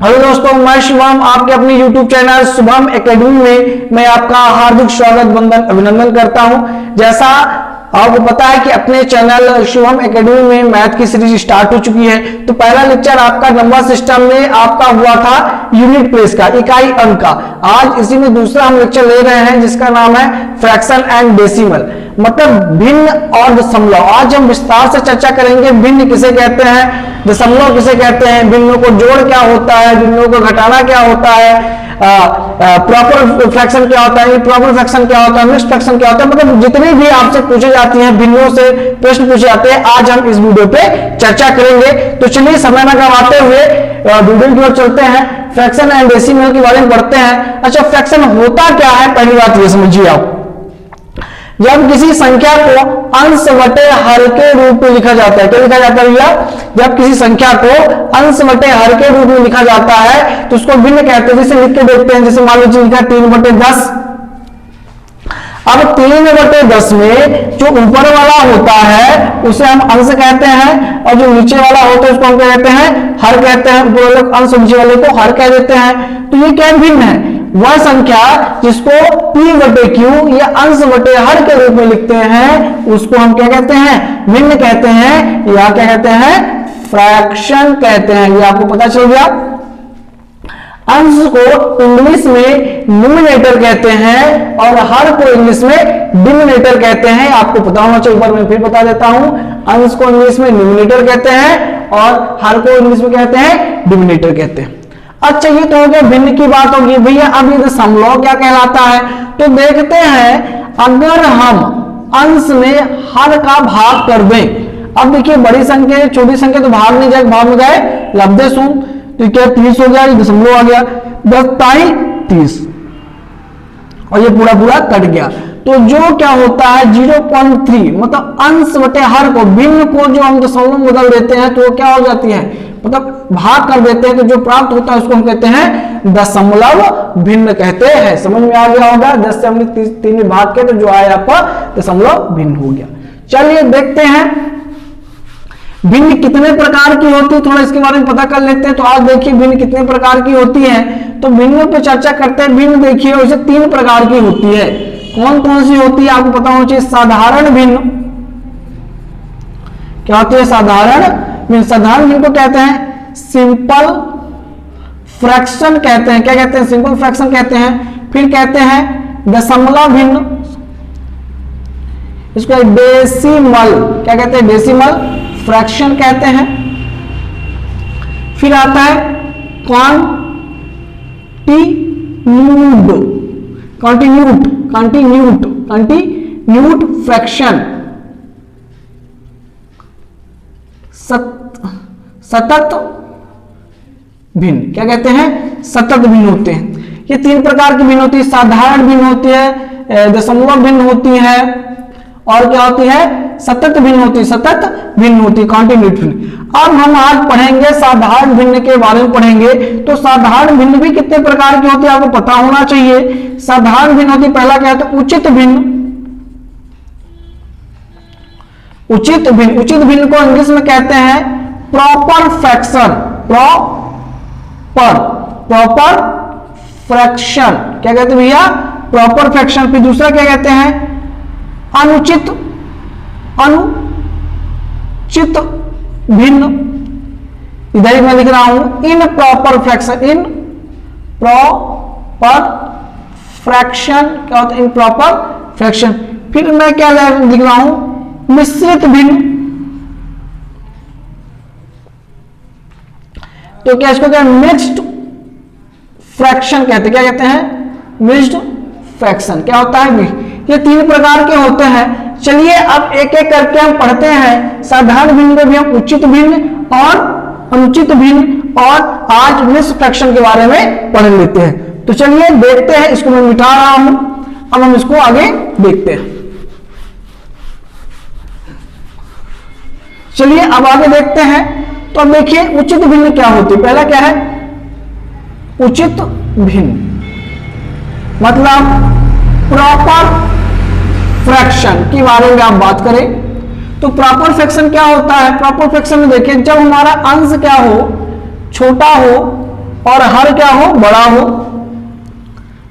Hello दोस्तों, मैं शुभम आपके अपने YouTube चैनल शुभम एकेडमी में मैं आपका हार्दिक स्वागत अभिनंदन करता हूं। जैसा आपको पता है कि अपने चैनल शुभम एकेडमी में मैथ की सीरीज स्टार्ट हो चुकी है। तो पहला लेक्चर आपका नंबर सिस्टम में आपका हुआ था यूनिट प्लेस का, इकाई अंक का। आज इसी में दूसरा हम लेक्चर ले रहे हैं जिसका नाम है फ्रैक्शन एंड डेसिमल, मतलब भिन्न और दशमलव। आज हम विस्तार से चर्चा करेंगे भिन्न किसे कहते हैं, दशमलव किसे कहते हैं, भिन्नों को जोड़ क्या होता है, भिन्नों को घटाना क्या होता है, प्रॉपर फ्रैक्शन क्या होता है, प्रॉपर फ्रैक्शन क्या होता है, मिक्स्ड फ्रैक्शन क्या होता है। मतलब जितनी भी आपसे पूछे जाती हैं भिन्नों से प्रश्न पूछे जाते हैं, आज हम इस वीडियो पे चर्चा करेंगे। तो चलिए समय न गंवाते हुए वीडियो की ओर चलते हैं, फ्रैक्शन एंड डेसिमल के बारे में पढ़ते हैं। अच्छा, फ्रैक्शन होता क्या है, पहली बात ये समझिए आप। जब किसी संख्या को अंश बटे हर के रूप में लिखा जाता है, क्या लिखा जाता है भैया? जब किसी संख्या को अंश बटे हर के रूप में लिखा जाता है तो उसको भिन्न कहते हैं। जैसे लिख के देखते हैं, जैसे मान लीजिए लिखा 3/10। अब 3/10 में जो ऊपर वाला होता है उसे हम अंश कहते हैं, और जो नीचे वाला होता है उसको हम क्या कहते हैं? हर कहते हैं। ऊपर वाले अंश, नीचे वाले को हर कह देते हैं। तो ये क्या भिन्न है? वह संख्या जिसको p/q या अंश बटे हर के रूप में लिखते हैं उसको हम क्या कहते हैं? भिन्न कहते हैं, या क्या कहते हैं? फ्रैक्शन कहते हैं। ये आपको पता चल गया। अंश को इंग्लिश में न्यूमरेटर कहते हैं और हर को इंग्लिश में डिनोमिनेटर कहते हैं। आपको पता होना चाहिए, एक बार मैं फिर बता देता हूं। अंश को इंग्लिश में न्यूमरेटर कहते हैं और हर को इंग्लिश में कहते हैं डिनोमिनेटर कहते हैं। अच्छा, ये तो हो गया भिन्न की बात होगी। भैया अब ये दशमलव क्या कहलाता है? तो देखते हैं, अगर हम अंश में हर का भाग कर दें। अब देखिए, बड़ी संख्या छोटी संख्या तो भाग नहीं जाए, भाग में जाए लब्धे शून्य, तो क्या 30 हो गया, ये दशमलव आ गया, 10 30 और ये पूरा पूरा कट गया। तो जो क्या होता है 0.3, मतलब अंश बटे हर को, भिन्न को जो हम दशमलव में बदल देते हैं तो वो क्या हो जाती है, मतलब भाग कर देते हैं। तो जो प्राप्त होता है उसको हम कहते हैं दशमलव भिन्न कहते हैं। समझ में आ गया होगा, 10 से हमने 3 में भाग किया तो जो आया आपका दशमलव भिन्न हो गया। चलिए देखते हैं भिन्न कितने प्रकार की होती है, थोड़ा इसके बारे में पता कर लेते हैं। तो आज देखिए भिन्न कितने प्रकार की होती है, तो भिन्न पे चर्चा करते हैं। भिन्न देखिए वैसे 3 प्रकार की होती है। कौन कौन सी होती है आपको पता होना चाहिए। साधारण भिन्न क्या होती है? साधारण भिन्न। साधारण भिन्न को कहते हैं सिंपल फ्रैक्शन कहते हैं। क्या कहते हैं? सिंपल फ्रैक्शन कहते हैं। फिर कहते हैं दशमलव भिन्न, इसको डेसिमल, क्या कहते हैं? डेसिमल फ्रैक्शन कहते हैं। फिर आता है कंटिन्यूट फ्रैक्शन, सतत भिन्न। क्या कहते हैं? सतत भिन्न होते हैं। ये 3 प्रकार की भिन्न होती है। साधारण भिन्न होती है, दशमलव भिन्न होती है, और क्या होती है? सतत भिन्न होती है। सतत भिन्न होती है, कंटिन्यूट भिन्न। अब हम आज पढ़ेंगे साधारण भिन्न के बारे में पढ़ेंगे। तो साधारण भिन्न भी कितने प्रकार की होती है आपको पता होना चाहिए। साधारण भिन्न होती है, पहला क्या है? उचित भिन्न। उचित भिन्न, उचित भिन्न को इंग्लिश में कहते हैं प्रॉपर फ्रैक्शन। प्रॉपर फ्रैक्शन क्या कहते हैं भैया? Proper fraction. फिर दूसरा क्या कहते हैं? अनुचित भिन्न। इधर ही मैं लिख रहा हूं in proper fraction. In proper fraction क्या होता है? In proper fraction. फिर मैं क्या लिख रहा हूं? मिश्रित भिन्न। तो क्या इसको क्या मिक्स्ड फ्रैक्शन कहते हैं? क्या कहते हैं? Mixed fraction. क्या होता है? ये 3 प्रकार के होते हैं। चलिए अब एक एक करके हम पढ़ते हैं। साधारण भिन्न में भी हम उचित भिन्न और अनुचित भिन्न और आज मिक्स्ड फ्रैक्शन के बारे में पढ़ लेते हैं। तो चलिए देखते हैं। इसको मैं मिटा रहा हूं, अब हम इसको आगे देखते हैं। चलिए अब आगे देखते हैं। तो अब देखिए उचित भिन्न क्या होती है। पहला क्या है? उचित भिन्न मतलब प्रॉपर फ्रैक्शन के बारे में आप बात करें तो प्रॉपर फ्रैक्शन क्या होता है? प्रॉपर फ्रैक्शन में देखिए, जब हमारा अंश क्या हो, छोटा हो और हर क्या हो, बड़ा हो,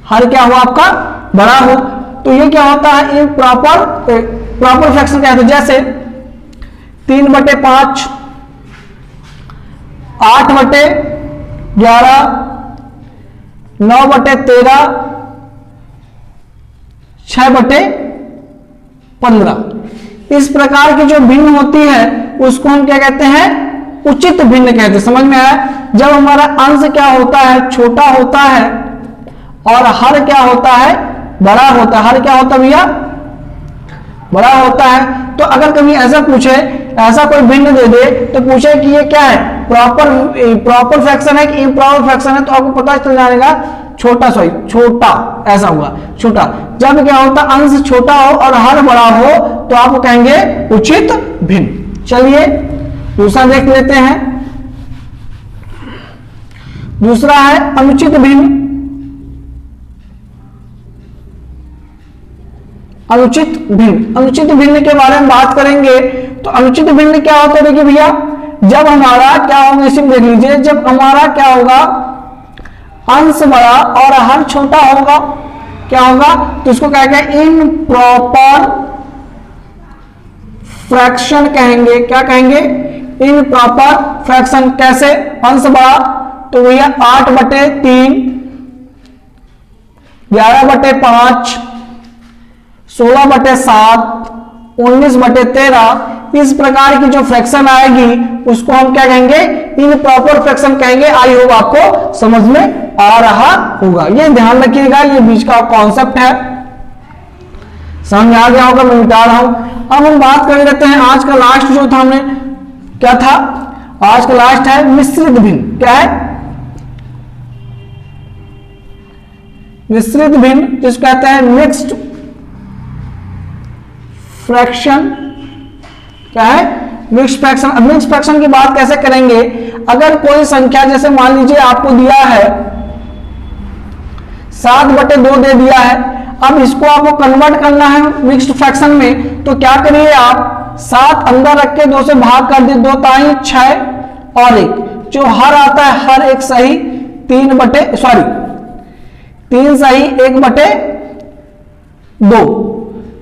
हर क्या हो आपका बड़ा हो, तो ये क्या होता है, इम्प्रॉपर फ्रैक्शन कहते हैं। जैसे 3/5, 8/11, 9/13, 6/15, इस प्रकार की जो भिन्न होती है उसको हम क्या कहते हैं, उचित भिन्न कहते हैं। समझ में आया? जब हमारा अंश क्या होता है, छोटा होता है और हर क्या होता है, बड़ा होता है। हर क्या होता है भैया, बड़ा होता है। तो अगर कभी ऐसा पूछे, ऐसा कोई भिन्न दे दे तो पूछे कि ये क्या है, प्रॉपर फ्रैक्शन है कि इम्प्रॉपर फ्रैक्शन है, तो आपको पता चल जाएगा छोटा, सॉरी छोटा, ऐसा हुआ छोटा। जब क्या होता, अंश छोटा हो और हर बड़ा हो तो आपको कहेंगे उचित भिन्न। चलिए दूसरा देख लेते हैं। दूसरा है अनुचित भिन्न। अनुचित भिन्न, अनुचित भिन्न के बारे में बात करेंगे तो अनुचित भिन्न क्या होता है, देखिए भैया, जब हमारा क्या होगा, इसी में देख लीजिए, जब हमारा क्या होगा, अंश बड़ा और हर छोटा होगा, क्या होगा, तो इसको क्या कहेंगे, इम्प्रॉपर फ्रैक्शन कहेंगे। क्या कहेंगे, इम्प्रॉपर फ्रैक्शन। कैसे, अंश बड़ा तो भैया 8/3, 11/5, 16/7, 19/13, इस प्रकार की जो फ्रैक्शन आएगी उसको हम क्या कहेंगे, इम्प्रॉपर फ्रैक्शन कहेंगे। आई होप आपको समझ में आ रहा होगा। ये ध्यान रखिएगा, ये बीच का कॉन्सेप्ट है, समझ आ गया होगा, मैं मिटा रहा हूं। अब हम बात कर लेते हैं आज का लास्ट जो था, हमने क्या था, आज का लास्ट है मिश्रित भिन्न। क्या है, मिश्रित भिन्न, जिसको कहते हैं मिक्स्ड फ्रैक्शन। क्या है, मिक्स्ड फ्रैक्शन। अब मिक्स्ड फ्रैक्शन की बात कैसे करेंगे, अगर कोई संख्या, जैसे मान लीजिए आपको दिया है 7/2 दे दिया है, अब इसको आपको कन्वर्ट करना है मिक्स्ड फ्रैक्शन में, तो क्या करिए आप 7 अंदर रख के 2 से भाग कर दिए, 2 ताई 6 और 1, जो हर आता है हर एक सही 3 सही 1/2,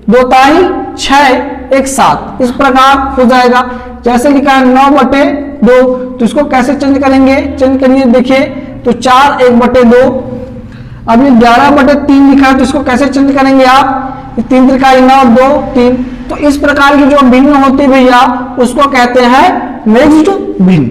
2 ताई 6, 1 7, इस प्रकार हो जाएगा। जैसे लिखा है 9/2, तो इसको कैसे चेंज करेंगे, चेंज करिए, देखिए तो 4 1/2। अब ये 11/3 लिखा है, तो इसको कैसे चेंज करेंगे आप, 3 3 9 2 3। तो इस प्रकार की जो भिन्न होती है भैया उसको कहते हैं मिक्स्ड भिन्न।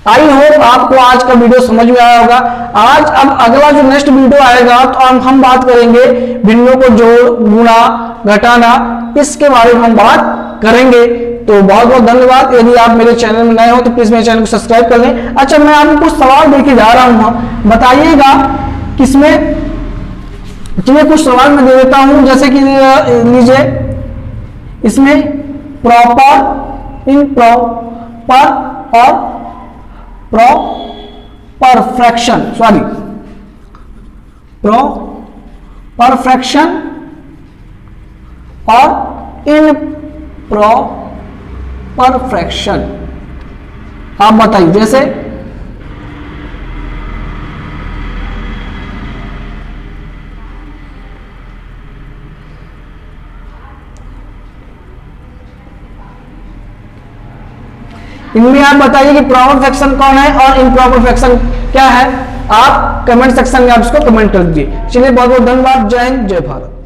आई होप आपको आज का वीडियो समझ में आया होगा। आज अब अगला जो नेक्स्ट वीडियो आएगा तो हम बात करेंगे भिन्नों को जोड़, गुणा, घटाना, इसके बारे में हम बात करेंगे। तो बहुत बहुत धन्यवाद। यदि आप मेरे चैनल में नए हो तो प्लीज मेरे चैनल को सब्सक्राइब कर लें। अच्छा, मैं आपको कुछ सवाल देके जा रहा हूं, बताइएगा किसमें, चलिए कुछ सवाल मैं दे देता हूं। जैसे कि लीजिए, इसमें प्रॉपर, इम्प्रॉपर और proper fraction, sorry proper fraction और इम्प्रॉपर फ्रैक्शन, आप बताइए। जैसे इनमें आप बताइए कि प्रॉपर फ्रैक्शन कौन है और इम्प्रॉपर फ्रैक्शन क्या है। आप कमेंट सेक्शन में आप इसको कमेंट कर दीजिए। चलिए बहुत बहुत धन्यवाद। जय हिंद, जय भारत।